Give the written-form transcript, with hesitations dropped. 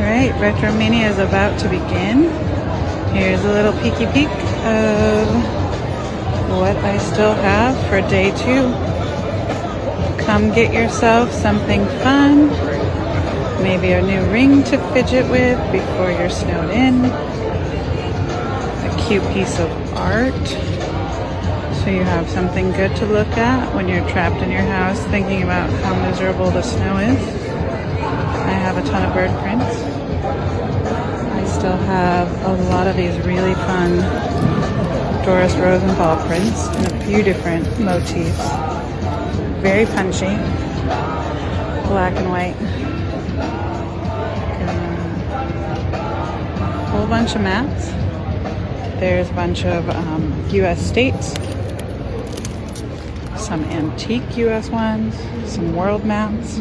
Alright, Retromania is about to begin. Here's a little peeky peek of what I still have for day 2. Come get yourself something fun. Maybe a new ring to fidget with before you're snowed in. A cute piece of art. So you have something good to look at when you're trapped in your house thinking about how miserable the snow is. I have a ton of bird prints. I still have a lot of these really fun Doris Rosenthal prints in a few different motifs. Very punchy. Black and white. A whole bunch of mats. There's a bunch of US states. Some antique US ones. Some world maps.